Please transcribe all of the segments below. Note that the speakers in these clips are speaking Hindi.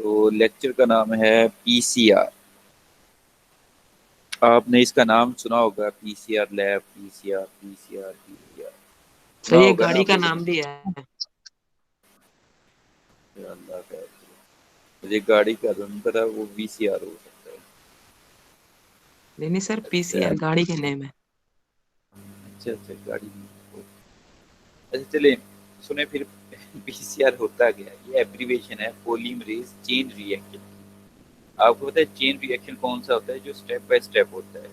तो लेक्चर का नाम है पीसीआर। आपने इसका नाम सुना होगा, PCR lab, PCR PCR PCR sir सुना ये होगा ना गाड़ी का आपने नाम कभी। भी है। या अल्लाह का, मुझे गाड़ी का रंग पता, वो वीसीआर हो सकता है। नहीं नहीं सर, अच्छा पीसीआर गाड़ी के नेम है। अच्छा अच्छा, गाड़ी। अच्छा चले, सुने फिर। पीसीआर होता क्या है? ये एब्रीवेशन है, पॉलीमरेज चेन रिएक्शन। आपको पता है चेन रिएक्शन कौन सा होता है? जो स्टेप बाय स्टेप होता है,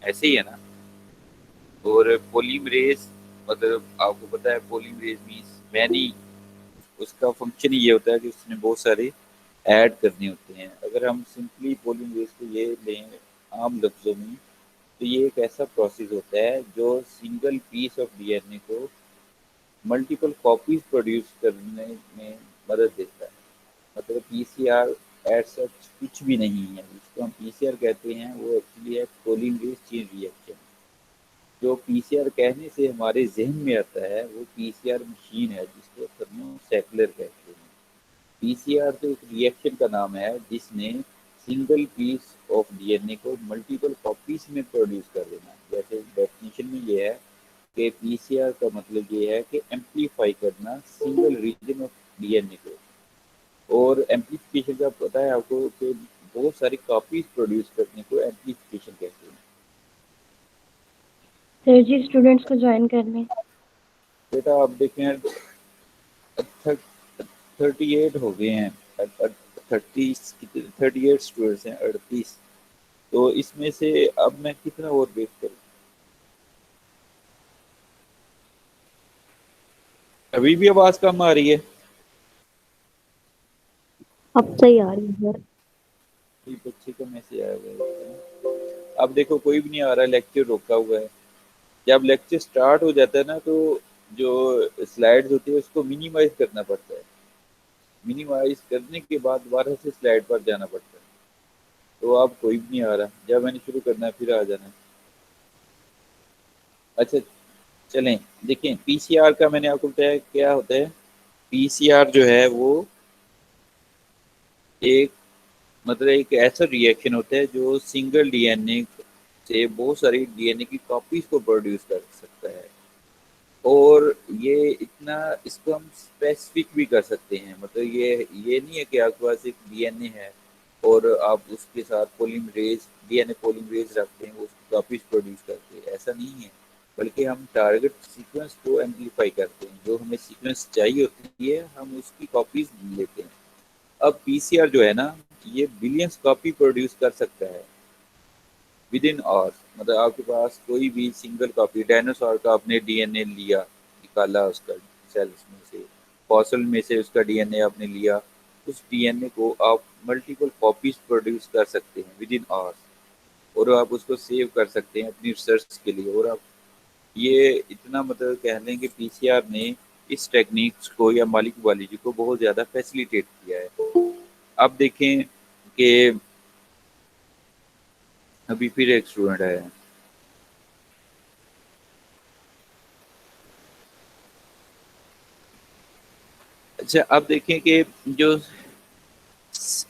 ऐसे ही है ना। और पॉलीमरेज मतलब आपको पता है, पॉलीमरेज मीन्स मैनी। उसका फंक्शन ही ये होता है कि उसने बहुत सारे ऐड करने होते हैं। अगर हम सिंपली पॉलीमरेज को ये लें आम लफ्जों में, तो ये एक ऐसा प्रोसेस होता है जो सिंगल पीस ऑफ डीएनए को मल्टीपल कॉपीज प्रोड्यूस करने में मदद देता है। मतलब पीसीआर एज सच कुछ भी नहीं है। जिसको हम पीसीआर कहते हैं वो एक्चुअली है कोलिन चेन रिएक्शन। जो पीसीआर कहने से हमारे जहन में आता है वो पीसीआर मशीन है, जिसको थर्मोसेक्युलर कहते हैं। पीसीआर तो एक रिएक्शन का नाम है जिसने सिंगल पीस ऑफ डीएनए को मल्टीपल कॉपीज में प्रोड्यूस कर देना। जैसे डेफिनेशन में ये है कि पीसीआर का मतलब ये है कि एम्पलीफाई करना सिंगल रीजन ऑफ डीएनए को। और एम्पलीफिकेशन का पता है आपको कि बहुत सारी कॉपीज प्रोड्यूस करने को एम्पलीफिकेशन कहते हैं। सर जी स्टूडेंट्स को ज्वाइन करने। बेटा आप देखें, 38 हो गए हैं। 38 स्टूडेंट्स हैं, 38। तो इसमें से अब मैं कितना और वेट करूँ? अभी भी आवाज कम आ रही है? अब सही आ रही है सर। बच्चे का मैसेज आया हुआ है। अब देखो कोई भी नहीं आ रहा, लेक्चर रोका हुआ है। जब लेक्चर स्टार्ट हो जाता है ना, तो जो स्लाइड्स होती है उसको मिनिमाइज करना पड़ता है। मिनिमाइज करने के बाद दोबारा से स्लाइड पर जाना पड़ता है। तो अब कोई भी नहीं आ रहा। जब मैंने शुरू करना है फिर आ जाना है। अच्छा चलें, देखें पीसीआर का मैंने आपको बताया क्या होता है। पीसीआर जो है वो एक मतलब एक ऐसा रिएक्शन होता है जो सिंगल डीएनए से बहुत सारी डीएनए की कॉपीज को प्रोड्यूस कर सकता है। और ये इतना, इसको हम स्पेसिफिक भी कर सकते हैं। मतलब ये नहीं है कि आपके पास एक डीएनए है और आप उसके साथ पॉलीमरेज डीएनए पॉलीमरेज रखते हैं, वो उसकी कॉपीज प्रोड्यूस करते हैं, ऐसा नहीं है। बल्कि हम टारगेट सीक्वेंस को एम्पलीफाई करते हैं। जो हमें सीक्वेंस चाहिए होती है हम उसकी कॉपीज लेते हैं। अब पीसीआर जो है ना, ये बिलियंस कॉपी प्रोड्यूस कर सकता है विद इन आवर्स। मतलब आपके पास कोई भी सिंगल कॉपी, डायनासोर का आपने डीएनए लिया, निकाला उसका सेल्स में से, फॉसिल में से उसका डीएनए आपने लिया, उस डीएनए को आप मल्टीपल कॉपीज प्रोड्यूस कर सकते हैं विद इन आवर्स। और आप उसको सेव कर सकते हैं अपनी रिसर्च के लिए। और आप ये इतना मतलब कह लें कि पीसीआर ने इस टेक्निक्स को या मालिक बायोलॉजी को बहुत ज़्यादा फैसिलिटेट किया है। अब देखें कि अभी फिर एक स्टूडेंट है। अच्छा अब देखें कि जो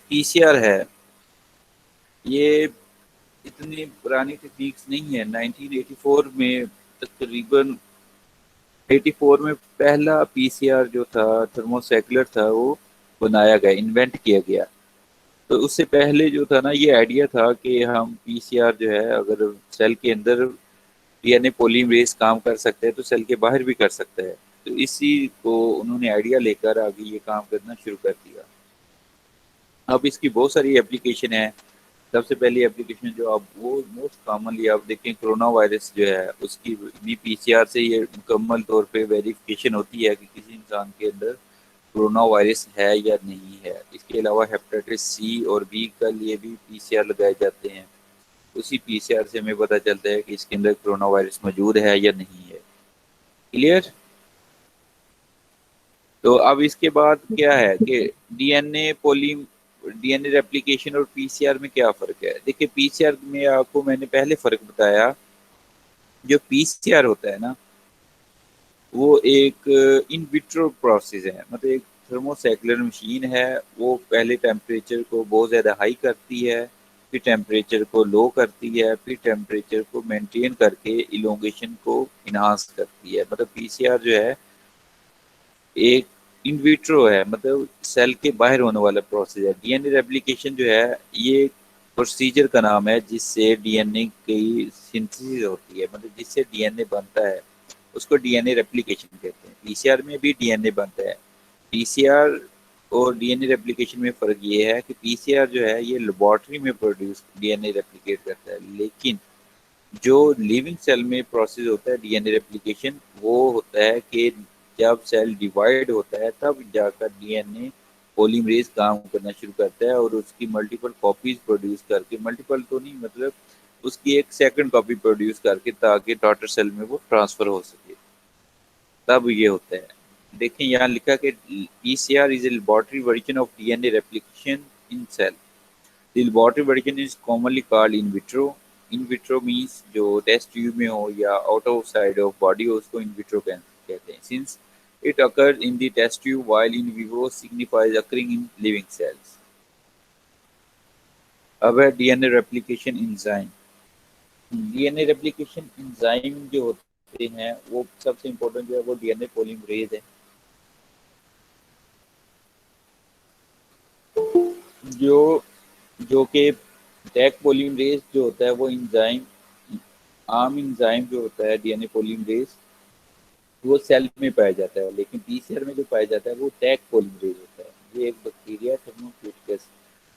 पीसीआर है ये इतनी पुरानी टेक्निक्स नहीं है। 1984 में तकरीबन 84 में पहला पीसीआर जो था थर्मोसेक्युलर था, वो बनाया गया, इन्वेंट किया गया। तो उससे पहले जो था ना, ये आइडिया था कि हम पीसीआर जो है अगर सेल के अंदर डीएनए पॉलीमरेज काम कर सकते हैं तो सेल के बाहर भी कर सकते हैं। तो इसी को उन्होंने आइडिया लेकर आगे ये काम करना शुरू कर दिया। अब इसकी बहुत सारी एप्लीकेशन है। सबसे पहली एप्लीकेशन जो आप वो मोस्ट कॉमनली आप देखें, कोरोना वायरस जो है उसकी भी पीसीआर से ये मुकम्मल तौर पे वेरिफिकेशन होती है कि किसी इंसान के अंदर कोरोना वायरस है या नहीं है। इसके अलावा हेपेटाइटिस सी और बी का लिए भी पीसीआर लगाए जाते हैं। उसी पीसीआर से हमें पता चलता है कि इसके अंदर कोरोना वायरस मौजूद है या नहीं है। क्लियर? तो अब इसके बाद क्या है कि डीएनए पॉली डीएनए रेप्लिकेशन और पीसीआर में क्या फ़र्क है? देखिए पीसीआर में आपको मैंने पहले फ़र्क बताया। जो पीसीआर होता है ना, वो एक इन विट्रो प्रोसेस है। मतलब एक थर्मोसेक्युलर मशीन है वो पहले टेम्परेचर को बहुत ज़्यादा हाई करती है, फिर टेम्परेचर को लो करती है, फिर टेम्परेचर को मेंटेन करके इलोंगेशन को इन्हांस करती है। मतलब पीसीआर जो है एक इन विट्रो है, मतलब सेल के बाहर होने वाला प्रोसेस है। डीएनए रेप्लिकेशन जो है ये प्रोसीजर का नाम है जिससे डीएनए की सिंथेसिस होती है, मतलब जिससे डीएनए बनता है उसको डीएनए रेप्लिकेशन कहते हैं। पीसीआर में भी डीएनए बनता है। पीसीआर और डीएनए रेप्लिकेशन में फ़र्क ये है कि पीसीआर जो है ये लेबोरेटरी में प्रोड्यूस डीएनए रेप्लिकेट करता है, लेकिन जो लिविंग सेल में प्रोसेस होता है डीएनए रेप्लिकेशन वो होता है कि जब सेल डिवाइड होता है तब जाकर डीएनए पॉलीमरेज काम करना शुरू करता है और उसकी मल्टीपल कॉपीज प्रोड्यूस करके, मल्टीपल तो नहीं मतलब उसकी एक सेकंड कॉपी प्रोड्यूस करके ताकि डॉटर सेल में वो ट्रांसफर हो सके, तब ये होता है। देखें यहाँ लिखा कि PCR is a laboratory version of DNA replication in cell. The laboratory version is commonly called in vitro. In vitro means जो टेस्ट ट्यूब में हो या out of side of body हो उसको इन विट्रो कहते हैं। Since it occurs in the test tube while in vivo signifies occurring in living cells. अब है DNA replication enzyme. DNA replication enzyme जो होते हैं वो सबसे इम्पोर्टेंट जो है वो डीएनए पॉलीमरेज है, जो जो कि टैग पॉलीमरेज जो होता है वो एंजाइम, आम एंजाइम जो होता है डीएनए पॉलीमरेज वो सेल में पाया जाता है, लेकिन पीसीआर में जो पाया जाता है वो टैग पॉलीमरेज होता है। ये एक बैक्टीरिया थर्मोफ्यूटिकस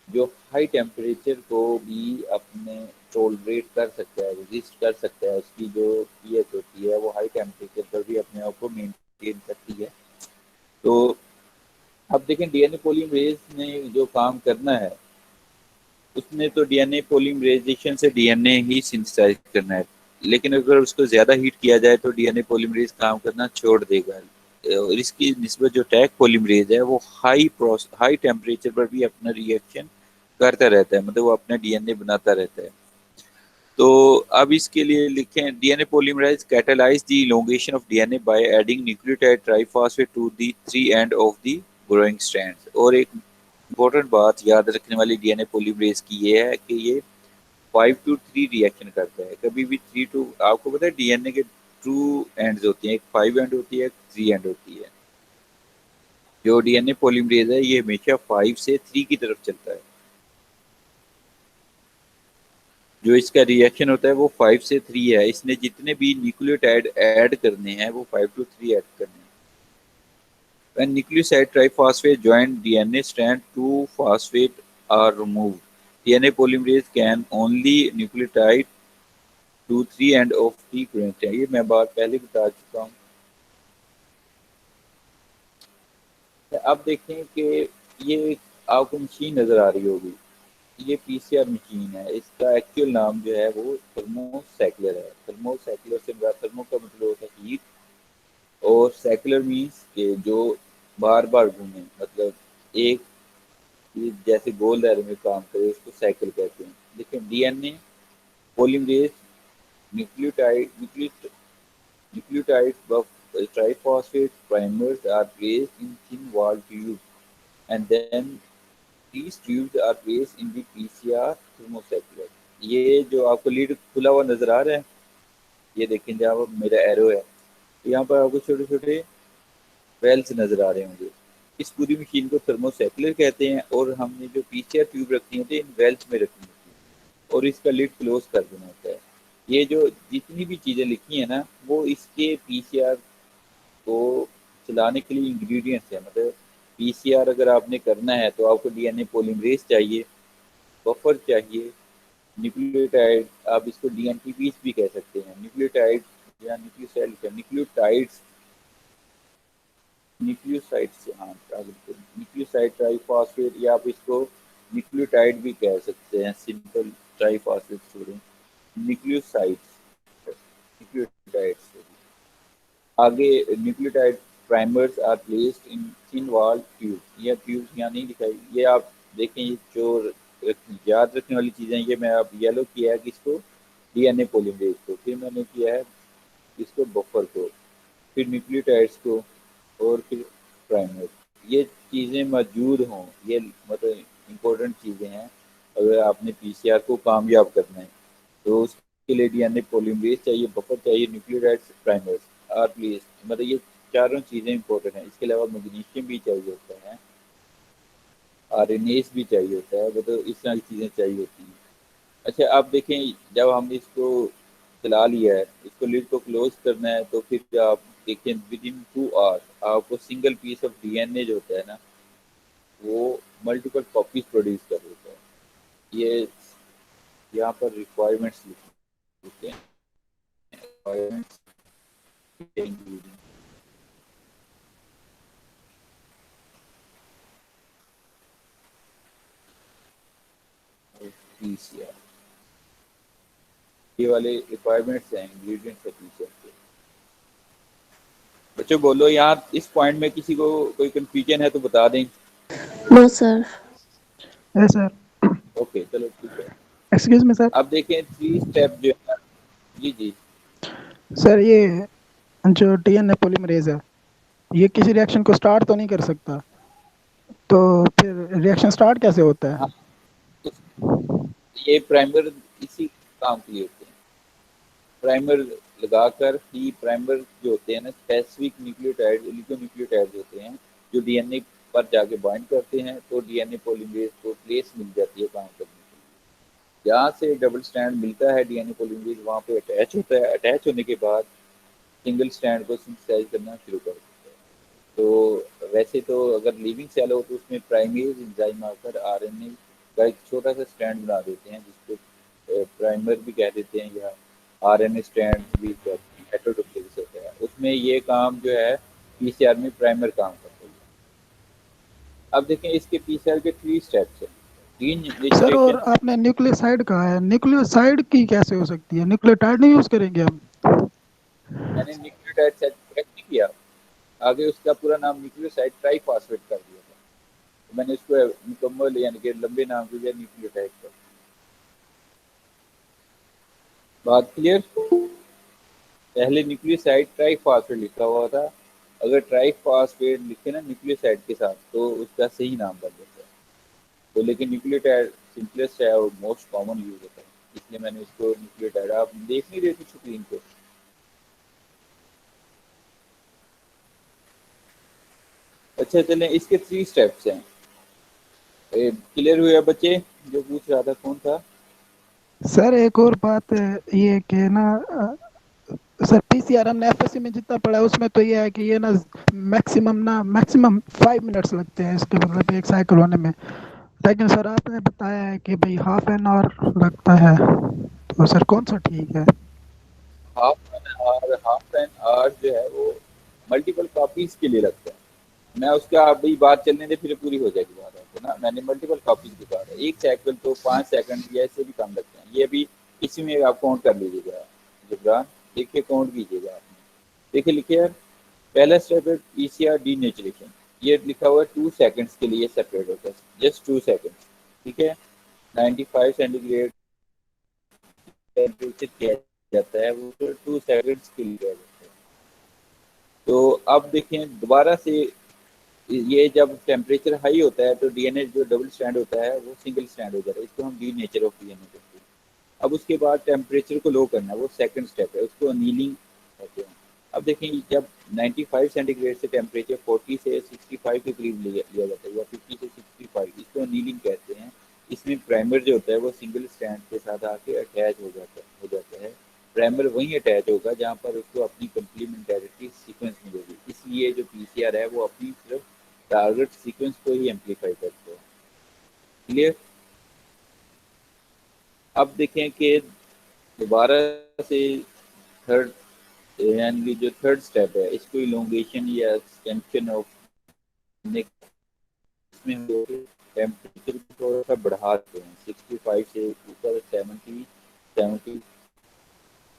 जो हाई टेम्परेचर को भी अपने टॉलरेट कर सकता है, रेजिस्ट कर सकता है, उसकी जो पीएच होती है वो हाई टेम्परेचर पर भी अपने आप को मेंटेन करती है। तो अब देखें डीएनए पॉलीमरेज ने जो काम करना है उसने तो डीएनए पॉलीमराइजेशन से डीएनए ही सिंथेसाइज करना है, लेकिन अगर उसको ज़्यादा हीट किया जाए तो डीएनए पॉलीमरेज काम करना छोड़ देगा। और इसकी निस्बत जो टैग पॉलीमरेज है वो हाई टेम्परेचर पर भी अपना रिएक्शन करता रहता है, मतलब वो अपना डीएनए बनाता रहता है। तो अब इसके लिए लिखें DNA polymerase catalyse the elongation of DNA by adding nucleotide triphosphate to the three end of the growing strands. और एक इम्पोर्टेंट बात याद रखने वाली डीएनए पॉलीमरेज की ये है कि ये 5 to 3 रिएक्शन करता है, कभी भी 3 to, आपको पता है डीएनए के टू एंड्स होती हैं, एक 5 एंड होती है, एक 3 एंड होती है। जो डीएनए पॉलीमरेज है ये हमेशा 5 से 3 की तरफ चलता है, जो इसका रिएक्शन होता है वो 5 से 3 है। इसने जितने भी न्यूक्लियोटाइड ऐड करने हैं वो 5 to 3 ऐड करने हैं। When nucleoside triphosphate join DNA strand, two phosphate are removed. DNA polymerase can only nucleotide 2, 3 and of the chromatin। ये मैं बात पहले बता चुका हूँ। अब देखें कि ये आपको मशीन नज़र आ रही होगी, ये पीसीआर मशीन है। इसका एक्चुअल नाम जो है वो थर्मोसेक्युलर है। थर्मोसेक्युलर से मेरा थर्मो का मतलब होता है हीट, और सेक्युलर मीन्स के जो बार बार घूमे, मतलब एक ये जैसे गोल दायरे में काम करे उसको साइकिल कहते हैं। लेकिन DNA polymerase nucleotide triphosphate primers are placed in thin wall tube and then these tubes are placed in the PCR thermocycler। ये जो आपको लीड खुला हुआ नजर आ रहा है, ये देखें जहाँ मेरा एरो है, यहाँ पर आपको छोटे छोटे वेल्स नजर आ रहे होंगे। इस पूरी मशीन को थर्मोसेक्युलर कहते हैं, और हमने जो पीसीआर ट्यूब रखी होती है इन वेल्स में रखनी होती है और इसका लिड क्लोज कर देना होता है। ये जो जितनी भी चीज़ें लिखी हैं ना वो इसके पीसीआर को चलाने के लिए इंग्रेडिएंट्स है। मतलब पीसीआर अगर आपने करना है तो आपको डीएनए पॉलीमरेज चाहिए, बफर चाहिए, न्यूक्लियोटाइड, आप इसको डीएनटीपीस भी कह सकते हैं, न्यूक्लियोटाइड या न्यूक्लियोटाइड्स न्यूक्लियोसाइड से, हाँ न्यूक्लियोसाइड ट्राइफॉस्फेट, या आप इसको न्यूक्लियोटाइड भी कह सकते हैं, सिंपल ट्राइफॉस्फेट छोड़ें, न्यूक्लियोसाइड्स न्यूक्लियोटाइड्स। आगे nucleotide primers are placed in thin wall tube. यह ट्यूब यहाँ नहीं दिखाई, ये आप देखें, ये जो याद रखने वाली चीज़ें, ये मैं आप येलो किया है किसको, डीएनए पॉलीमरेज को, फिर मैंने किया है इसको बफर को, फिर न्यूक्लियोटाइड्स को, और फिर प्राइमर। ये चीज़ें मौजूद हों, ये मतलब इम्पोर्टेंट चीज़ें हैं। अगर आपने पीसीआर को कामयाब करना है तो उसके लिए डीएनए पॉलीमरेज चाहिए, बफर चाहिए, न्यूक्लियोटाइड्स, प्राइमर्स, आरपीएस, मतलब ये चारों चीज़ें इंपॉर्टेंट हैं। इसके अलावा मैग्नीशियम भी चाहिए होता है, आरएनएस भी चाहिए होता है, मतलब इस तरह की चीज़ें चाहिए होती हैं। अच्छा, आप देखें, जब हमने इसको चला लिया है, इसको लिड को क्लोज करना है, तो फिर आप देखें विद इन 2 आवर्स आपको सिंगल पीस ऑफ डीएनए जो होता है ना, वो मल्टीपल कॉपीज प्रोड्यूस कर देता है। ये यहाँ पर रिक्वायरमेंट्स लिखते हैं, requirements including पीसीआर, ये वाले रिक्वायरमेंट्स हैं इंग्रेडिएंट्स है पीसीआर के। बच्चों बोलो, यहाँ इस पॉइंट में किसी को कोई कंफ्यूजन है तो बता दें। No sir. Yes sir. Okay, चलो ठीक है। Excuse me sir. अब देखें 3 स्टेप जो है। जी जी। सर ये जो डीएनए पॉलीमरेज है, ये किसी रिएक्शन को स्टार्ट तो नहीं कर सकता, तो फिर रिएक्शन स्टार्ट कैसे होता हाँ, है? ये प्राइमर इसी काम के लिए होते हैं। प्राइमर लगाकर ही, प्राइमर जो होते हैं ना, स्पेसिफिक न्यूक्लियोटाइड, ओलिगोन्यूक्लियोटाइड होते हैं जो डीएनए पर जाके बाइंड करते हैं, तो डीएनए पॉलीमरेज को प्लेस मिल जाती है काम करने के लिए। जहाँ से डबल स्टैंड मिलता है डीएनए पॉलीमरेज, वहाँ पे अटैच होता है। अटैच होने के बाद सिंगल स्टैंड को सिंथेसाइज करना शुरू कर देता है। तो वैसे तो अगर लिविंग सेल हो तो उसमें प्राइमेज एंजाइम आकर आरएनए का एक छोटा सा स्टैंड बना देते हैं, जिसको प्राइमर भी कह देते हैं, या आरएनए स्टैंड भी कहते हैं, हेटेरोडुप्लेक्स होता है उसमें। ये काम जो है पीसीआर में प्राइमर काम करता है। अब देखें इसके पीसीआर के 3 स्टेप्स हैं। सर और डीनेचुरेशन, आपने न्यूक्लियोसाइड कहा है, न्यूक्लियोसाइड की कैसे हो सकती है? न्यूक्लियोटाइड नहीं यूज करेंगे हम? मैंने न्यूक्लियोटाइड सेट करेक्ट नहीं किया, आगे उसका पूरा नाम न्यूक्लियोसाइड ट्राइफॉस्फेट कर दिया था, तो मैंने इसको मुकम्मल यानी कि लंबे नाम के लिए न्यूक्लियोटाइड कर। बात क्लियर? पहले न्यूक्लियोसाइड ट्राइफॉस्फेट लिखा हुआ था। अगर ट्राइफॉस्फेट लिखे ना न्यूक्लियोसाइड के साथ तो उसका सही नाम बन जाता है। तो लेकिन न्यूक्लियोटाइड सिंपलेस्ट है और मोस्ट कॉमन यूज होता है, इसलिए मैंने इसको न्यूक्लियोटाइड। आप देख नहीं रहे थे स्क्रीन पे? अच्छा, चलें, इसके 3 स्टेप्स हैं। क्लियर हुए बच्चे? जो पूछ रहा था कौन था? सर एक और बात ये कि ना सर पीसीआर हमने एफएससी में जितना पढ़ा है उसमें तो ये है कि ये ना मैक्सिमम 5 मिनट्स लगते हैं इसके, मतलब एक साइकिल होने में। लेकिन सर आपने बताया है कि भाई हाफ एन आवर लगता है, तो सर कौन सा ठीक है? हाफ एन आवर जो है वो मल्टीपल कॉपीज के लिए लगता है। मैं उसका अभी बात चलने दे, फिर पूरी हो जाएगी बात आपको ना। मैंने मल्टीपल कॉपीज बता रहा है, एक साइकिल तो 5 सेकंड या इससे भी कम लगते हैं। ये अभी इसी में आप काउंट कर लीजिएगा जिब्रान, देखिए काउंट कीजिएगा आपने। देखिए लिखिए यार, पहला स्टेप है पीसीआर डीनेचुरेशन। ये लिखा हुआ है 2 सेकंड्स के लिए सेपरेट होता है, जस्ट 2 सेकंड्स, ठीक है। 95 सेंटीग्रेड टेम्परेचर किया जाता है, वो 2 सेकंड्स के लिए किया जाता है। तो अब देखें दोबारा से, ये जब टेम्परेचर हाई होता है तो डीएनए जो डबल स्टैंड होता है वो सिंगल स्टैंड हो जाता है, इसको हम डी नेचर ऑफ डीएनए कहते हैं। अब उसके बाद टेम्परेचर को लो करना, वो सेकंड स्टेप है, उसको अनीलिंग कहते हैं। अब देखें, जब 95 सेंटीग्रेड से टेम्परेचर 40 से 65 के करीब लिया जाता है, या 50 से 65, इसको अनीलिंग कहते हैं। इसमें प्राइमर जो होता है वो सिंगल स्टैंड के साथ आके अटैच हो जाता है। प्राइमर वहीं अटैच होगा जहाँ पर उसको अपनी कंप्लीमेंटेरिटी सीक्वेंस मिलेगी, इसलिए जो पीसीआर है वो अपनी सिर्फ टारगेट सीक्वेंस को ही एम्पलीफाई करते हैं। क्लियर? अब देखें कि दोबारा से थर्ड, यानी जो थर्ड स्टेप है, इसको इलोंगेशन या एक्सटेंशन ऑफ नेक, इसमें हम लोग टेम्परेचर को थोड़ा सा बढ़ा देते हैं 65 से ऊपर 70 70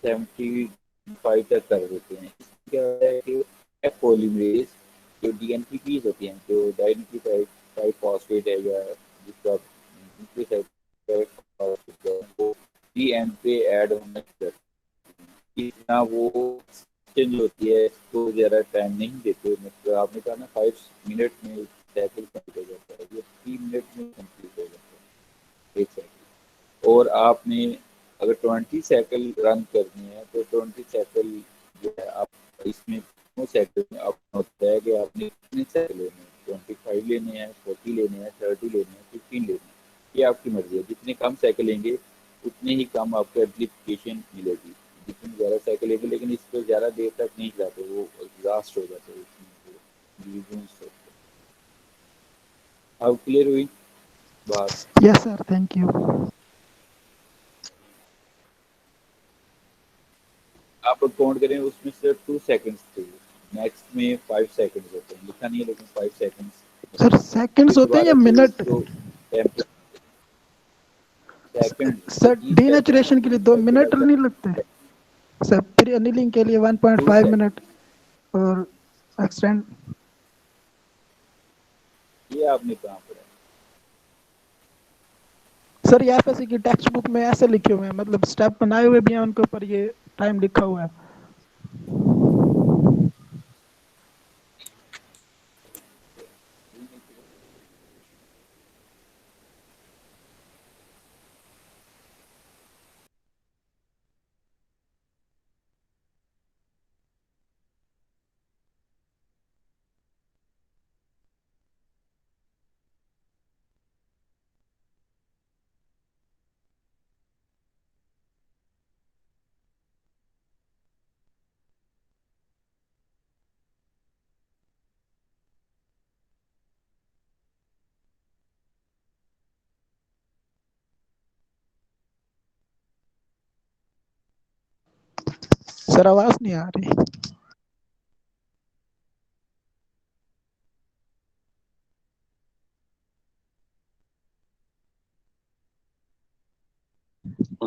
75 तक कर देते हैं। इसमें क्या होता है कि एफ पॉलीमरेज जो डीएनपीटीज होती हैं, जो डाइन्यूक्लियोटाइड फॉस्फेट है, या जिसका न्यूक्लियोसाइड वो डी एंड पे ऐड होना शुरू करते हैं। इतना वो चेंज होती है, इसको ज़्यादा टाइम नहीं देते। मतलब आपने कहा ना 5 मिनट में साइकिल कंप्लीट हो जाता है, ये 3 मिनट में कंप्लीट हो जाता है एक साइकिल। और आपने अगर 20 साइकिल रन करनी है तो 20 साइकिल जो है आप इसमें साइकिल में आप होता है कि आपने कितने साइकिल लेने हैं, 25 लेने हैं, 40 लेने हैं, 30 लेने हैं, 15 लेने हैं, ये आपकी मर्जी है। जितने कम साइकिल लेंगे उतने ही कम आपको एम्पलीफिकेशन मिलेगी, जितनी ज़्यादा साइकिल लेंगे। लेकिन इस पर ज़्यादा देर तक नहीं चलाते, वो एग्जॉस्ट हो जाते हैं इसमें। अब क्लियर हुई बात? Yes sir, thank you. आप काउंट करें उसमें सिर्फ 2 सेकंड्स थे, नेक्स्ट में 5 सेकंड्स होते हैं, लिखा नहीं है लेकिन 5 सेकंड्स। सर सेकंड्स फिर होते हैं या दोबारा से मिनट? इसको सेकंड सर ये कहते हैं ना डीनेचुरेशन के लिए 2 मिनट फर्टिलाइजर नहीं लगते? सर प्री अनिलिंग के लिए 2 1.5 सेकंड। मिनट और एक्सटेंड। ये आपने कहाँ पढ़ा? सर ये एफएससी की टेक्स्ट बुक में ऐसे लिखे हुए हैं, मतलब स्टेप बनाए हुए भी हैं उनके ऊपर, ये टाइम लिखा हुआ है। सर आवाज नहीं आ रही।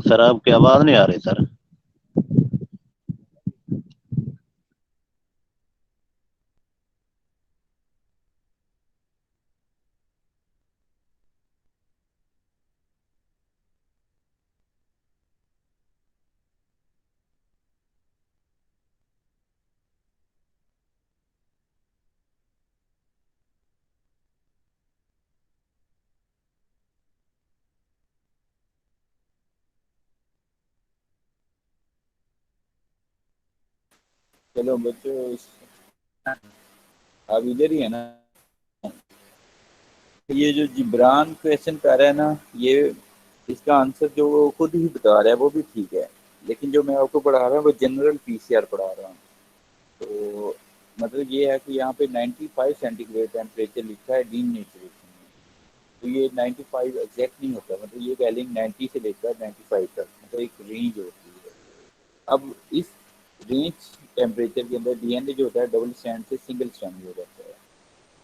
सर आपकी आवाज नहीं आ रही सर। चलो बच्चों, आप इधर ही है ना? ये जो जिब्रान क्वेश्चन कर रहा है ना, ये इसका आंसर जो वो खुद ही बता रहा है वो भी ठीक है, लेकिन जो मैं आपको पढ़ा रहा हूँ वो जनरल पीसीआर पढ़ा रहा हूँ। तो मतलब ये है कि यहाँ पे 95 सेंटीग्रेड टेम्परेचर लिखा है डीन नेचुरेशन में। तो ये 95 एग्जैक्ट नहीं होता, मतलब ये कह लेंगे 90 से लेकर 95 तक, मतलब एक रेंज होती है। अब इस रेंज टेम्परेचर के अंदर डीएनए जो होता है डबल स्ट्रैंड से सिंगल स्ट्रैंड हो जाता है।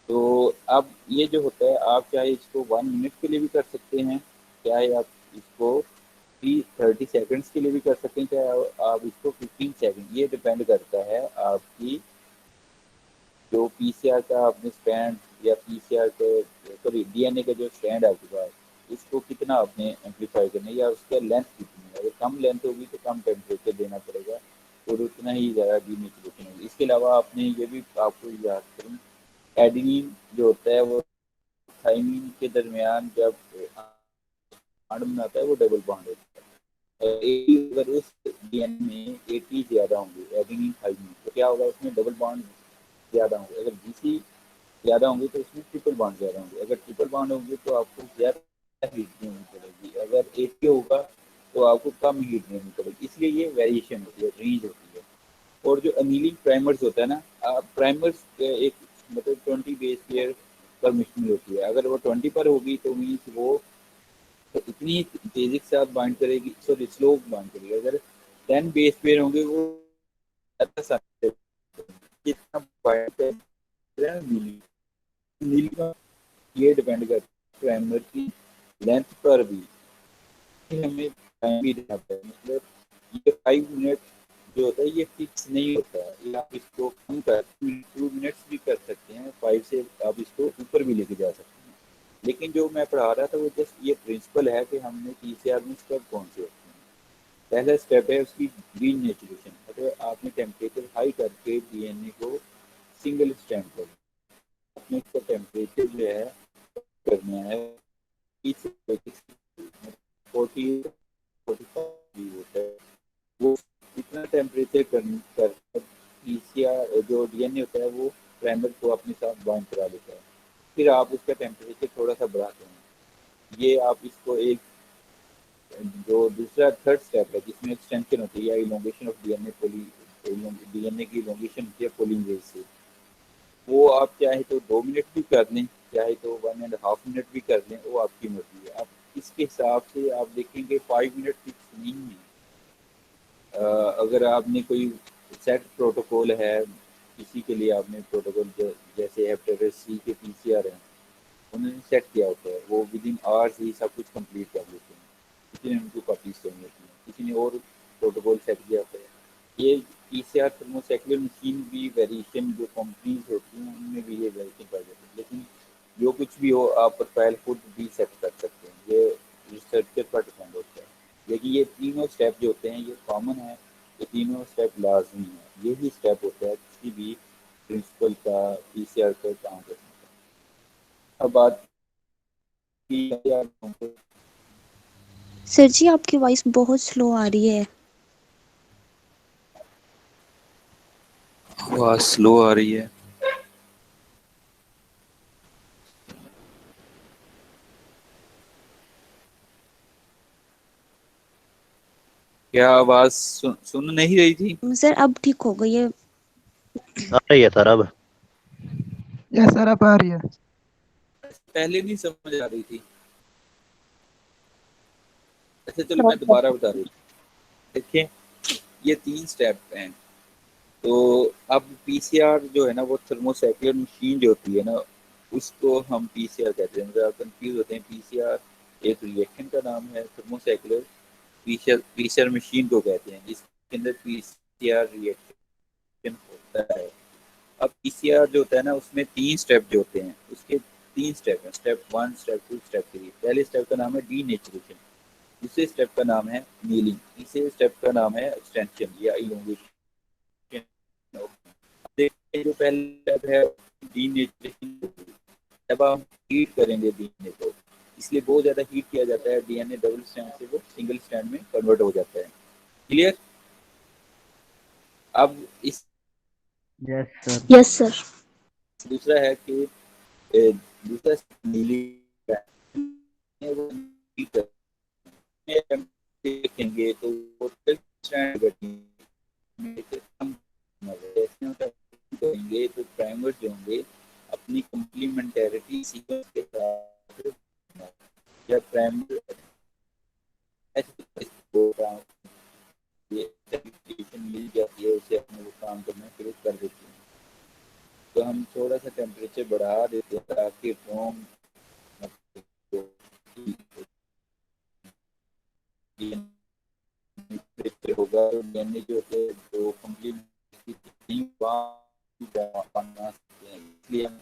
तो अब ये जो होता है, आप चाहे इसको 1 मिनट के लिए भी कर सकते हैं, चाहे आप इसको 30 सेकंड्स के लिए भी कर सकते हैं, चाहे आप इसको 15 सेकंड, ये डिपेंड करता है आपकी जो पीसीआर का आपने स्टैंड या पीसीआर के सॉरी डीएनए का जो स्टैंड है आपके पास, इसको कितना आपने एम्पलीफाई करना है या उसका लेंथ कितनी है। अगर कम लेंथ होगी तो कम टेम्परेचर देना पड़ेगा और उतना ही ज़्यादा डीनेचुरेशन होगी। इसके अलावा आपने ये भी आपको याद करूँ, एडेनिन जो होता है वो थाइमिन के दरमियान जब बॉन्ड बनाता है वो डबल बॉन्ड होता है। और 80 अगर उस डीएनए में 80 ज़्यादा होंगे एडेनिन थाइमिन, तो क्या होगा, उसमें डबल बॉन्ड ज़्यादा होंगे। अगर जीसी ज़्यादा होंगे तो उसमें ट्रिपल बॉन्ड ज़्यादा होंगे। अगर ट्रिपल बॉन्ड होंगे तो आपको ज़्यादा हीट देनी पड़ेगी, अगर 80 होगा तो आपको कम हीट देनी पड़ेगी। इसलिए ये वेरिएशन होती है, रेंज होती है। और जो अनीलिंग प्राइमर्स होता है ना, प्राइमर्स एक मतलब 20 बेस पेयर पर मुश्तमिल होती है। अगर वो 20 पर होगी तो मीन्स वो तो इतनी तेजी के साथ बाइंड करेगी, सॉरी स्लो बाइंड करेगी। अगर 10 बेस पेयर होंगे वो कितना बाइंड करेगा नीली का, ये डिपेंड करता है प्राइमर की लेंथ पर भी। हमें टाइम भी देना पड़ेगा, मतलब ये 5 मिनट जो होता है ये फिक्स नहीं होता है, ये आप इसको कम कर 2 मिनट्स भी कर सकते हैं, 5 से आप इसको ऊपर भी लेके जा सकते हैं। लेकिन जो मैं पढ़ा रहा था वो जस्ट ये प्रिंसिपल है कि हमने पीसीआर में स्टेप कौन से होते हैं। पहला स्टेप है उसकी डीनेचुरेशन, मतलब आपने टेम्परेचर हाई करके डीएनए को सिंगल स्ट्रैंड कर, आपने इसका टेम्परेचर जो है करना है 40 होता है, वो इतना टेम्परेचर कर पीसीआर जो डीएनए होता है वो प्राइमर को अपने साथ बाइंड करा लेता है। फिर आप उसका टेम्परेचर थोड़ा सा बढ़ाते हैं। ये आप इसको एक जो दूसरा थर्ड स्टेप है जिसमें एक्सटेंशन होती है या इलोंगेशन ऑफ डीएनए डीएनए की इलोंगेशन होती है पोलिमरेज से, वो आप चाहे तो 2 मिनट भी कर लें, चाहे तो 1.5 मिनट भी कर लें, वो आपकी मर्जी है। आप इसके हिसाब से आप देखेंगे 5 मिनट फिक्स नहीं है। अगर आपने कोई सेट प्रोटोकॉल है, किसी के लिए आपने प्रोटोकॉल जैसे हेपेटाइटिस सी के पीसीआर हैं, उन्होंने सेट किया होता है, वो विद इन आवर्स ही सब कुछ कंप्लीट कर लेते हैं, किसी ने उनको कॉपीज चाहिए होती है, किसी ने और प्रोटोकॉल सेट किया होता है। ये पीसीआर थर्मोसेक्युलर मशीन भी वेरिएशन जो कंपनीज होती हैं उनमें भी ये वेरिएशन पाई जाती है, लेकिन जो कुछ भी हो आप प्रोफाइल खुद भी सेट कर सकते हैं, ये रिसर्चर पर डिपेंड होता है। लेकिन ये तीनों स्टेप जो होते हैं ये कॉमन है, ये तीनों स्टेप लाजमी है, यही स्टेप होता है किसी भी प्रिंसिपल का पीसीआर का काम करने का। अब बात की सर जी आपकी वॉइस बहुत स्लो आ रही है। आवाज स्लो आ रही है। क्या आवाज सुन नहीं रही थी? सर अब ठीक हो गई है। आ रही है सर अब। यस सर अब आ रही है। पहले नहीं समझ आ रही थी। अच्छा चलो मैं दोबारा बता रही हूँ। देखिए ये 3 स्टेप हैं। तो अब पीसीआर जो है ना वो थर्मोसेक्युलर मशीन जो होती है ना उसको हम पीसीआर कहते हैं। मतलब आप कंफ्यूज होते हैं, पीसीआर एक रिएक्शन का नाम है, थर्मोसेक्युलर पीसीआर मशीन को कहते हैं जिसके अंदर पीसीआर रिएक्शन होता है। अब पीसीआर जो होता है ना उसमें 3 स्टेप जो होते हैं, उसके 3 स्टेप हैं, स्टेप 1, स्टेप 2, स्टेप 3। पहले स्टेप का नाम है डीनेचुरेशन, दूसरे स्टेप का नाम है नीलिंग, तीसरे स्टेप का नाम है एक्सटेंशन या इलोंगेशन। देखिए जो पहला स्टेप है डीनेचुरेशन, जब हम हीट करेंगे डीएनए को, इसलिए बहुत ज़्यादा हीट किया जाता है, डीएनए डबल स्ट्रैंड से वो सिंगल स्ट्रैंड में कन्वर्ट हो जाता है। क्लियर? अब इस यस सर। Yes sir. दूसरा है कि दूसरा नीलिंग है, वो हीट देखेंगे तो वो स्ट्रैंड करेंगे तो प्राइमर्स जो होंगे अपनी कम्प्लीमेंटेरिटी सीक्वेंस के साथ या प्राइमर मिल जाती है, उसे अपने वो काम करना शुरू कर देती है। तो हम थोड़ा सा टेम्परेचर बढ़ा देते हैं ताकि फॉर्म होगा, डीएनए जो है जो कम्प्लीमेंट इसलिए हम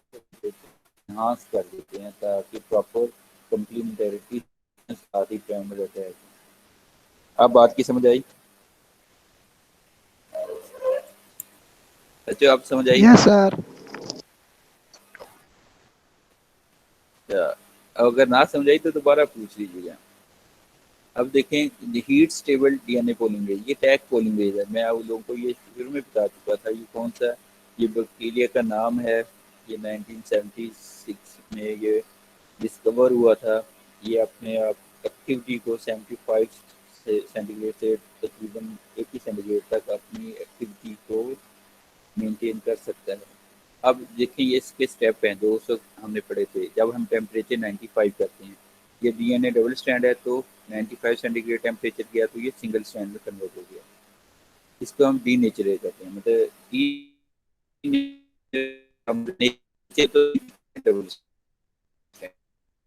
इन्हांस कर देते हैं ताकि प्रॉपर कम्प्लीमेंटेरिटी साथ ही प्राइमर रहता है। अब बात की समझ आई? अच्छा आप समझ आई? Yes sir. अगर ना समझ आई तो दोबारा पूछ लीजिएगा। अब देखें हीट स्टेबल डीएनए पॉलीमरेज, ये टैग पॉलीमरेज है। मैं आप लोगों को ये शुरू में बता चुका था ये कौन सा, ये बैक्टीरिया का नाम है। ये 1976 में ये डिस्कवर हुआ था। ये अपने आप एक्टिविटी को 75 सेंटीग्रेड से तकरीबन 80 सेंटीग्रेड तक अपनी एक्टिविटी को मेंटेन कर सकता है। अब देखिए ये इसके स्टेप हैं जो उस वक्त हमने पढ़े थे। जब हम टेम्परेचर 95 करते हैं, ये डीएनए डबल स्ट्रैंड है तो 95 सेंटीग्रेड टेम्परेचर किया तो ये सिंगल स्ट्रैंड में कन्वर्ट हो गया। इसको हम डीनेचरेट कहते हैं। मतलब तो डबल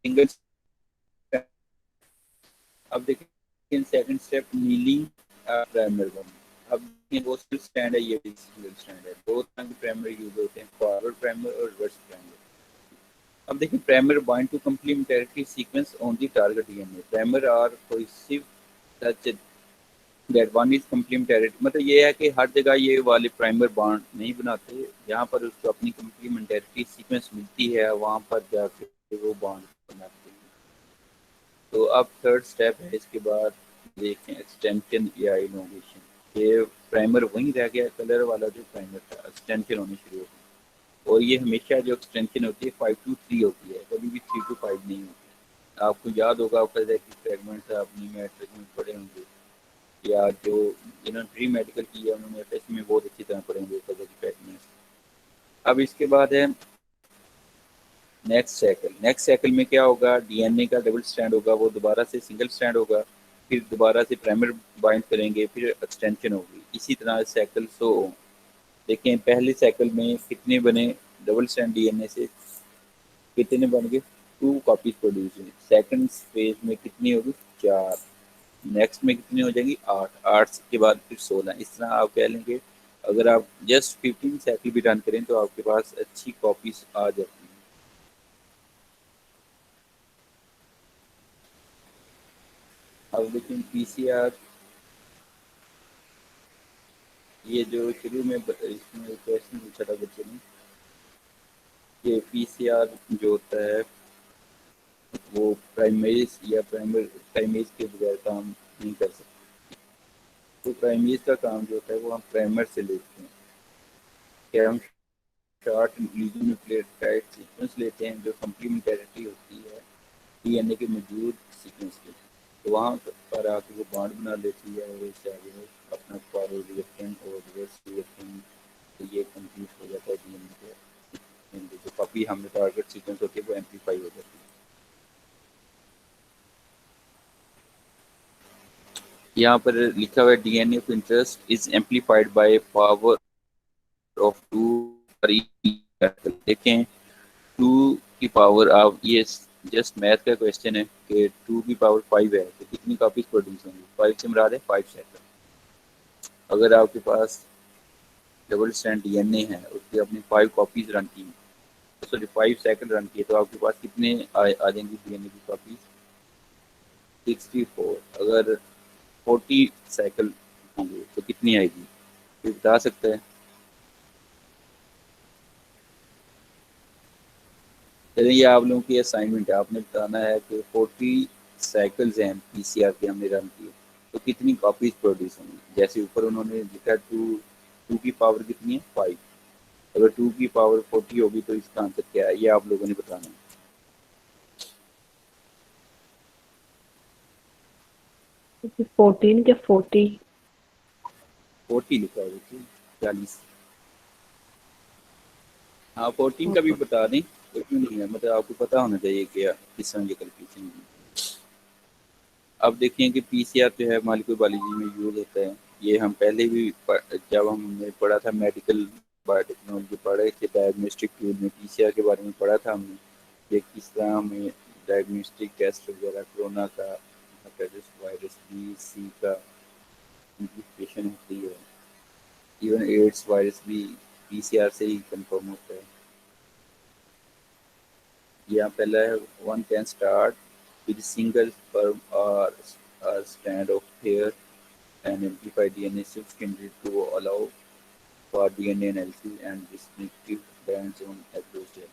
सिंगल। अब देखिए सेकंड स्टेप नीलिंग प्राइमर बन। अब वो स्टैंड है, ये भी सिंगल स्टैंड है। दो तरह के प्राइमर यूज होते हैं, फॉरवर्ड प्राइमर और रिवर्स प्राइमर। अब देखिए primer bind to complementarity sequence on the target DNA. Primer are cohesive such that one is complementarity, मतलब ये है कि हर जगह ये वाले प्राइमर बॉन्ड नहीं बनाते, जहाँ पर उसको अपनी कम्प्लीमेंटेरिटी सीक्वेंस मिलती है वहाँ पर जाके वो बॉन्ड बनाते हैं। तो अब थर्ड स्टेप है, इसके बाद देखें एक्सटेंशन या इनोवेशन। ये प्राइमर वहीं रह गया, कलर वाला जो प्राइमर था, एक्सटेंशन होनी शुरू हो गई। और ये हमेशा जो एक्सटेंशन होती है 5 to 3 होती है, कभी भी 3 to 5 नहीं होती। आपको याद होगा, आपका फ्रेगमेंट्स अपनी मैट्रिक में पढ़े होंगे, या जो जिन्होंने प्री मेडिकल किया उन्होंने एफ में बहुत अच्छी तरह पढ़े होंगे कलर फ्रेगमेंट्स। अब इसके बाद है नेक्स्ट साइकिल। नेक्स्ट साइकिल में क्या होगा, डीएनए का डबल स्ट्रैंड होगा, वो दोबारा से सिंगल स्ट्रैंड होगा, फिर दोबारा से प्राइमर बाइंड करेंगे, फिर एक्सटेंशन होगी। इसी तरह साइकिल 100 देखें, पहले साइकिल में कितने बने डबल स्ट्रैंड डीएनए से, कितने बन गए 2 कॉपीज प्रोड्यूस हुई। सेकंड फेज में कितनी होगी 4, नेक्स्ट में कितनी हो जाएंगी 8, 8 के बाद फिर 16। इस तरह आप कह लेंगे अगर आप जस्ट 15 साइकिल भी रन करें तो आपके पास अच्छी कॉपीज आ जाती हैं। अब लेकिन पीसीआर, ये जो शुरू में इसमें क्वेश्चन पूछा था बच्चे ने, ये पीसीआर जो होता है वो प्राइमेज या प्राइमेज के बगैर काम नहीं कर सकते। तो प्राइमेज का काम जो होता है वो हम प्राइमर से लेते हैं, क्या हम शॉर्ट न्यूक्लियोटाइड सीक्वेंस लेते हैं जो कम्प्लीमेंटेरिटी होती है डीएनए के मौजूद सीक्वेंस के, तो वहाँ पर आके वो बॉन्ड बना लेती है और इससे आगे अपना फॉरवर्ड रिएक्शन और रिवर्स रिएक्शन, तो ये कंप्लीट हो जाता है डीएनए के। जो कॉपी हमने टारगेट सीक्वेंस होती है वो एम्पलीफाई हो जाती है। यहाँ पर लिखा हुआ है DNA of interest is amplified by power of 2 देखें 2 की पावर, आप ये जस्ट मैथ का क्वेश्चन है कि 2 की पावर 5 है तो कितनी कॉपीज प्रोड्यूस होंगी, 5 से मुराद है 5 साइकिल। अगर आपके पास डबल स्ट्रैंड डीएनए है, उसकी अपनी 5 कॉपीज रन की, सॉरी 5 साइकिल रन की, तो आपके पास कितने आ जाएंगी डीएनए की कॉपीज 64। अगर 40 साइकिल होंगे तो कितनी आएगी, कोई बता सकता है? चलिए ये आप लोगों की असाइनमेंट है, आपने बताना है कि 40 साइकिल्स हैं पीसीआर के हमने रन किए तो कितनी कॉपीज प्रोड्यूस होंगी। जैसे ऊपर उन्होंने लिखा 2 की पावर कितनी है 5, अगर 2 की पावर 40 होगी तो इसका आंसर क्या है, ये आप लोगों ने बताना है। है 14 के 40। 40 लिखा है देखिए, 40। हाँ 14 का भी बता दें तो क्यों नहीं है, मतलब आपको पता होना चाहिए कि किस तरह ये कैलकुलेशन है। अब देखिए कि पीसीआर जो है मॉलिक्यूलर बायोलॉजी में यूज होता है, ये हम पहले भी जब हमने पढ़ा था मेडिकल बायोटेक्नोलॉजी पढ़े थे, डायग्नोस्टिक टूल में पीसीआर के बारे में पढ़ा था हमने, ये किस तरह हमें डायग्नोस्टिक टेस्ट वगैरह कोरोना का, वायरस बी सी का इम्प्लीकेशन होती है, इवन एड्स वायरस भी पीसीआर से ही कंफर्म होता है। यहाँ पहला है one can start with a single sperm or a strand of hair and amplify DNA sufficiently to allow for DNA analysis and distinctive bands on agarose gel।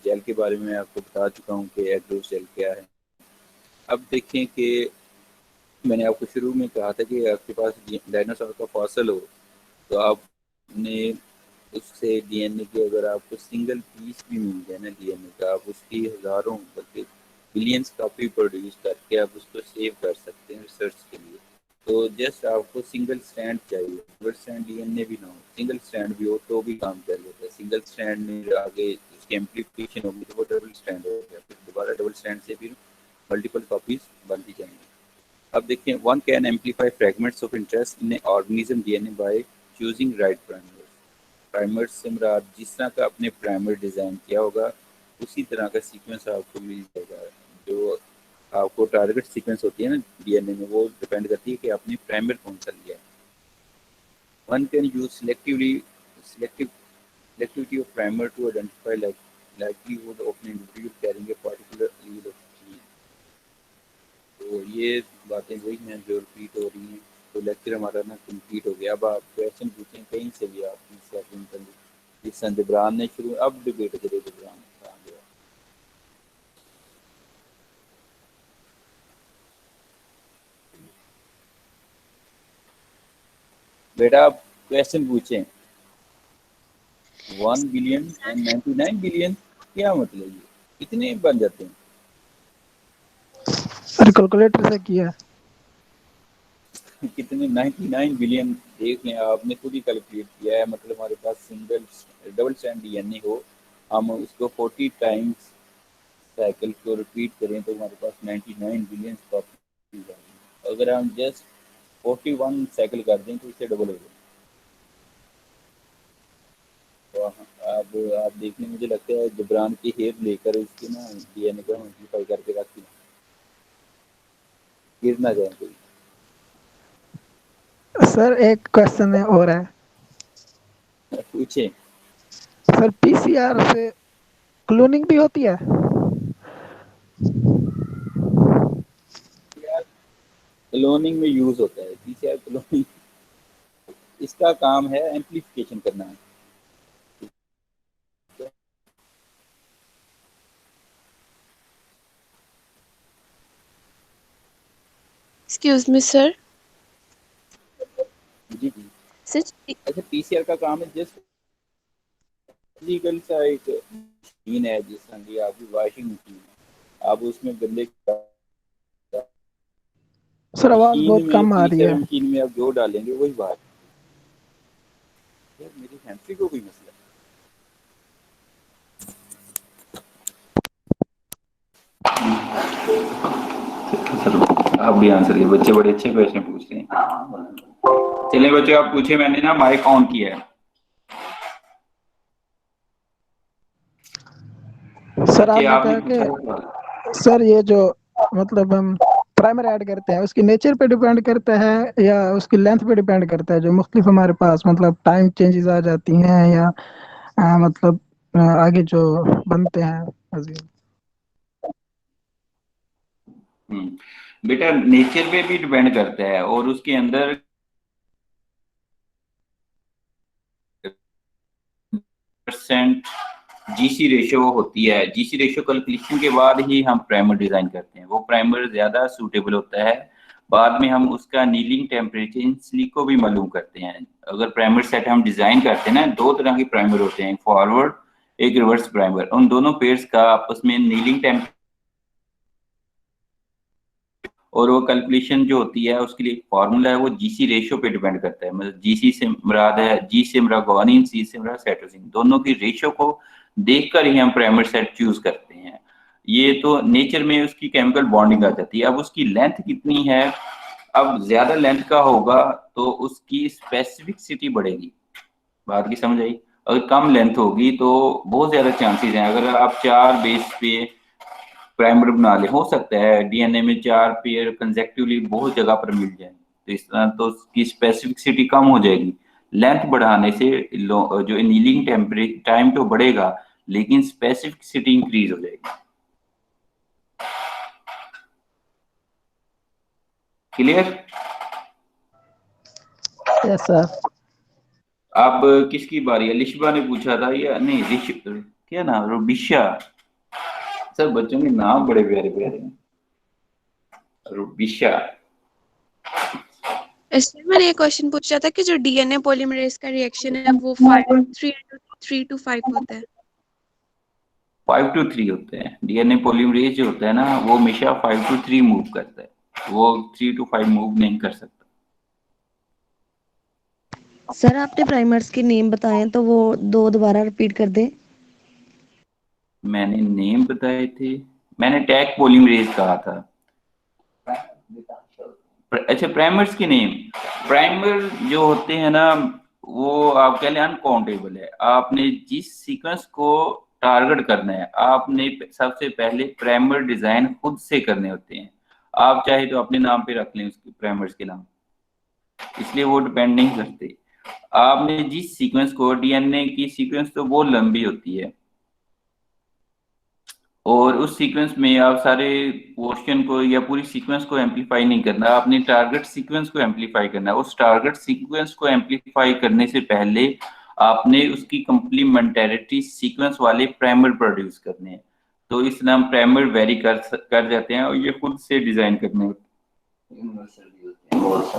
Gel के बारे में आपको बता चुका हूँ कि एग्रोस जेल क्या है। अब देखें कि मैंने आपको शुरू में कहा था कि आपके पास डायनासोर का फॉसल हो तो आपने उससे डीएनए की अगर आपको सिंगल पीस भी मिल जाए ना डीएनए का, आप उसकी हज़ारों बल्कि बिलियंस कॉपी प्रोड्यूस करके आप उसको सेव कर सकते हैं रिसर्च के लिए। तो जस्ट आपको सिंगल स्ट्रैंड चाहिए, डबल स्ट्रैंड डीएनए भी ना हो, सिंगल स्ट्रैंड भी हो तो भी काम कर लेता है। सिंगल स्ट्रैंड में आगे उसकी एम्प्लीफिकेशन होगी तो वो डबल स्ट्रैंड हो गया, फिर दोबारा डबल स्ट्रैंड से फिर मल्टीपल कॉपीज बनती जाएंगी। अब देखिए one can amplify fragments of interest in organism DNA by choosing right primer. Primer से मुराद जिस तरह का आपने प्राइमर डिज़ाइन किया होगा उसी तरह का सीक्वेंस आपको मिल जाएगा। जो आपको टारगेट सीक्वेंस होती है ना डीएनए में, वो डिपेंड करती है कि आपने प्राइमर कौन सा लिया है। One can use selectivity of primer to identify likelihood of an individual carrying a particular allele of gene। तो ये बातें वही हैं जो रिपीट हो रही हैं। तो लेक्चर हमारा ना कंप्लीट हो गया। अब आप क्वेश्चन पूछें कहीं से भी आप इस जबरान ने शुरू, अब डिबेट करें जबरान कहाँ गया। बेटा आप क्वेश्चन पूछें। 1 बिलियन एंड 99 बिलियन क्या मतलब, ये कितने बन जाते हैं? सर कैलकुलेटर से किया। कितने 99 बिलियन देख लें, आपने खुद ही कैलकुलेट किया है। मतलब हमारे पास सिंगल डबल स्ट्रैंड डीएनए हो, हम उसको 40 टाइम्स साइकिल को रिपीट करें तो हमारे पास 99 बिलियन कॉपी जाएगी। अगर हम जस्ट 41 साइकिल कर दें तो इससे डबल हो जाए। तो अब आप देखने, मुझे लगता है जबरान की हेयर लेकर इसके ना डीएनए को मल्टीप्लाई करके रख दें, गिर ना जाए कोई। सर एक क्वेश्चन है और है पूछे। सर, पीसीआर से क्लोनिंग भी होती है? क्लोनिंग में यूज होता है पीसीआर। क्लोनिंग इसका काम है एम्प्लीफिकेशन करना है। Excuse me sir. जी जी। सर अच्छा, पीसीआर का काम है जस्ट फिजिकल सा एक मशीन है, जिस तरह की आपकी वॉशिंग मशीन है, आप उसमें गंदे सर आवाज मशीन बहुत में कम आ रही पीसीआर है। मशीन में आप जो डालेंगे वही बात। यार मेरी हैंड्री को कोई मसला है। आप भी आंसर दिए, बच्चे बड़े अच्छे क्वेश्चन पूछ रहे हैं। चलिए बच्चे आप पूछे, मैंने ना माइक ऑन किया है। सर बच्चे आपने आपने कहा पूछा था। कि सर ये जो मतलब हम प्राइमर ऐड करते हैं उसकी नेचर पे डिपेंड करता है या उसकी लेंथ पे डिपेंड करता है? जो मुख्तलिफ हमारे पास मतलब टाइम चेंजेस आ जाती हैं या मतलब आगे जो बनते हैं अजीब। बेटा नेचर पे भी डिपेंड करता है और उसके अंदर परसेंट जीसी रेशियो होती है। जीसी रेशियो कैलकुलेशन के बाद ही हम प्राइमर डिजाइन करते हैं, वो प्राइमर ज्यादा सूटेबल होता है। बाद में हम उसका नीलिंग टेम्परेचर इन सिलिको भी मालूम करते हैं। अगर प्राइमर सेट हम डिजाइन करते हैं ना, दो तरह के प्राइमर होते हैं, एक फॉरवर्ड एक रिवर्स प्राइमर। उन दोनों पेयर्स का आपस में नीलिंग टेम्परेचर और वो कैलकुलेशन जो होती है उसके लिए फॉर्मूला है, वो जीसी रेशियो पे डिपेंड करता है। मतलब जीसी से मुराद है, जी से मुराद गुआनिन, सी से मुराद साइटोसिन, दोनों की रेशियो को देखकर ही हम प्राइमर सेट चूज करते हैं। ये तो नेचर में उसकी केमिकल बॉन्डिंग आ जाती है। अब उसकी लेंथ कितनी है, अब ज्यादा लेंथ का होगा तो उसकी स्पेसिफिसिटी बढ़ेगी। बात की समझ आई? अगर कम लेंथ होगी तो बहुत ज्यादा चांसेस हैं, अगर आप 4 बेस पे प्राइमर बना ले, हो सकता है डीएनए में 4 पेयर कंसेक्टिवली बहुत जगह पर मिल जाए, तो इस तरह तो उसकी स्पेसिफिसिटी कम हो जाएगी। लेंथ बढ़ाने से जो एनीलिंग टेम्परेचर टाइम तो बढ़ेगा लेकिन स्पेसिफिसिटी इंक्रीज हो जाएगी। क्लियर? Yes sir. अब किसकी बारी है? लिशबा ने पूछा था या नहीं? क्या नाम, रुबिशा। सर बच्चों के नाम बड़े प्यारे प्यारे हैं। रुबिशा। इसलिए मैंने ये क्वेश्चन पूछा था कि जो डीएनए पॉलीमरेज का रिएक्शन है वो 3 to 5 होता है। 5 to 3 होते हैं। डीएनए पॉलीमरेज जो होता है ना, वो हमेशा 5 to 3 मूव करता है, वो 3 to 5 मूव नहीं कर सकता। सर आपने प्राइमर्स के नेम बताए तो वो दो दोबारा रिपीट कर दें। मैंने नेम बताए थे, मैंने टैग पॉलीमरेज कहा था। अच्छा, प्राइमर्स के नेम, प्राइमर जो होते हैं ना वो आप कह लें अनकाउंटेबल है। आपने जिस सीक्वेंस को टारगेट करना है, आपने सबसे पहले प्राइमर डिजाइन खुद से करने होते हैं। आप चाहे तो अपने नाम पे रख लें उसके प्राइमर्स के नाम, इसलिए वो डिपेंड नहीं करते। आपने जिस सीक्वेंस को, डीएनए की सीक्वेंस तो बहुत लंबी होती है, और उस सीक्वेंस में आप सारे पोर्शन को या पूरी सीक्वेंस को एम्पलीफाई नहीं करना, आपने टारगेट सीक्वेंस को एम्पलीफाई करना है। उस टारगेट सीक्वेंस को एम्पलीफाई करने से पहले आपने उसकी कंप्लीमेंटेरिटी सीक्वेंस वाले प्राइमर प्रोड्यूस करने हैं। तो इसलिए हम प्राइमर वेरी कर जाते हैं और ये खुद से डिजाइन करने होते हैं।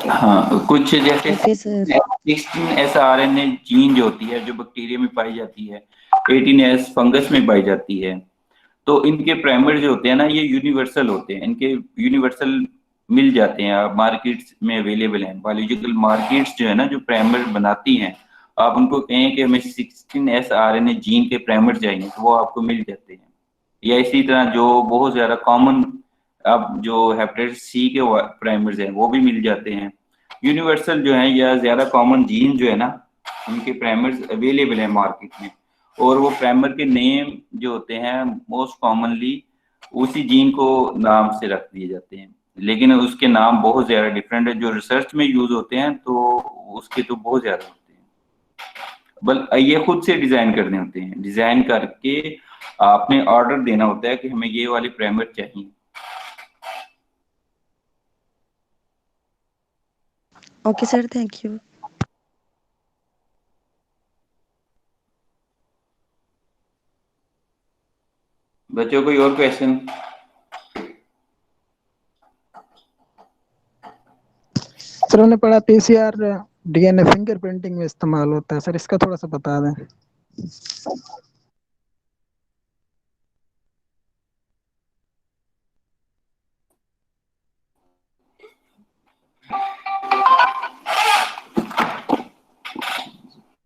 हाँ, कुछ जैसे okay sir. 16S RNA gene जो होती है, जो बैक्टीरिया में पाई जाती है, 18S फंगस में पाई जाती है, तो इनके प्राइमर जो होते हैं ना, ये यूनिवर्सल होते हैं। इनके यूनिवर्सल मिल जाते हैं, आप मार्केट्स में अवेलेबल हैं। बायोलॉजिकल मार्केट्स जो है ना, जो प्राइमर बनाती हैं, आप उनको कहें कि हमें 16S RNA जीन के प्राइमर चाहिए, तो वो आपको मिल जाते हैं। या इसी तरह जो बहुत ज्यादा कॉमन, अब जो हेपेटाइटिस सी के प्राइमर्स हैं, वो भी मिल जाते हैं। यूनिवर्सल जो है या ज्यादा कॉमन जीन जो है ना, उनके प्राइमर्स अवेलेबल है मार्केट में। और वो प्राइमर के नेम जो होते हैं मोस्ट कॉमनली उसी जीन को नाम से रख दिए जाते हैं, लेकिन उसके नाम बहुत ज्यादा डिफरेंट है। जो रिसर्च में यूज होते हैं तो उसके तो बहुत ज्यादा होते हैं। बल ये खुद से डिजाइन करने होते हैं, डिजाइन करके आपने ऑर्डर देना होता है कि हमें ये वाले प्राइमर चाहिए। Okay sir, thank you. बच्चों कोई और क्वेश्चन? सर हमने पढ़ा पीसीआर डीएनए फिंगरप्रिंटिंग में इस्तेमाल होता है सर, इसका थोड़ा सा बता दें।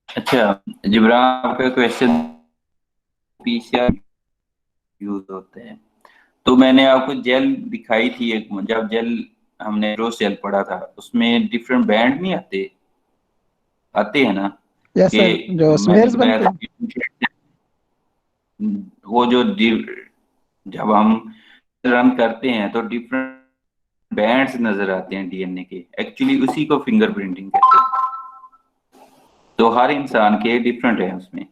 अच्छा जिब्रान, आपका क्वेश्चन पीसीआर यूज होते हैं, तो मैंने आपको जेल दिखाई थी एक, जब जेल हमने रोज जेल पढ़ा था, उसमें डिफरेंट बैंड नहीं आते, आते हैं ना, यस कि सर, जो मैंने स्मेयर्स बताया बनते था हैं। कि वो जो जब हम रन करते हैं तो डिफरेंट बैंड्स नजर आते हैं डीएनए के, एक्चुअली उसी को फिंगरप्रिंटिंग कहते हैं। तो हर इंसान के डिफरेंट है उसमें।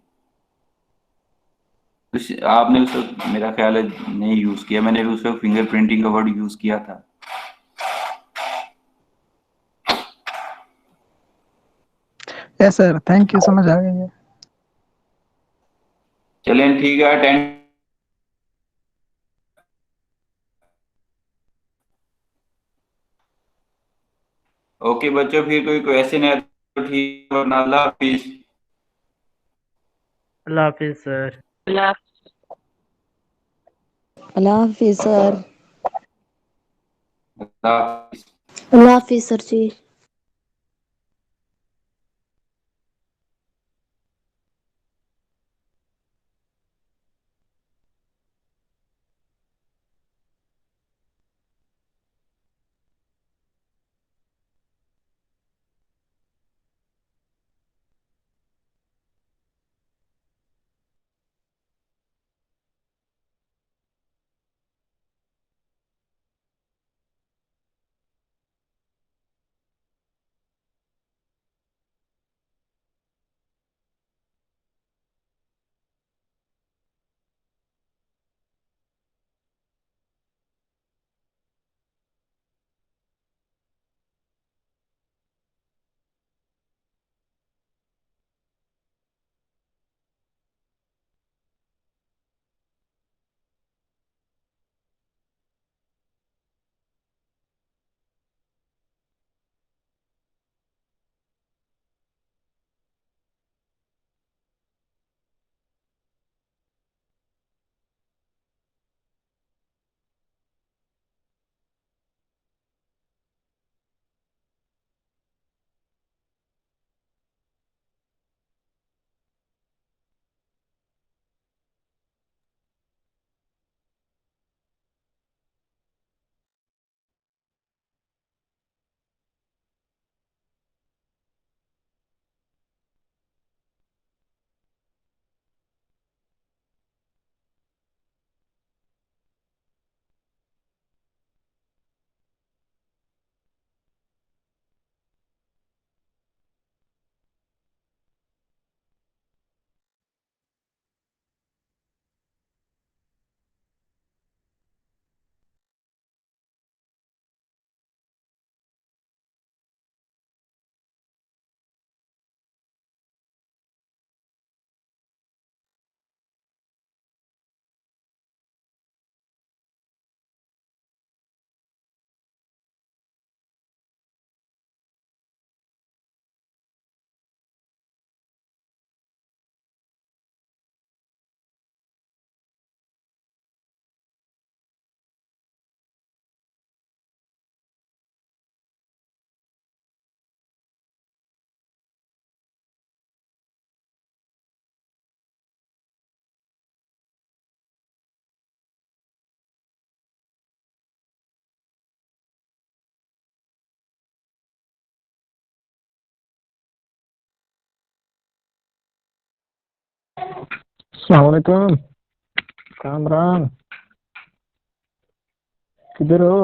आपने उस वक्त मेरा ख्याल है नहीं यूज किया, मैंने उस वक्त फिंगरप्रिंटिंग का वर्ड यूज किया था। यस सर, थैंक यू, समझ आ गई है। चलें ठीक है, 10। ओके बच्चों, फिर कोई क्वेश्चन है तो ठीक है, वरना अल्लाह हाफिज। अल्लाह हाफिज सर। अल्लाह हाफिज सर। अल्लाह हाफिज। अल्लाह हाफिज सर जी। अस्सलाम वालेकुम। कामरान किधर हो?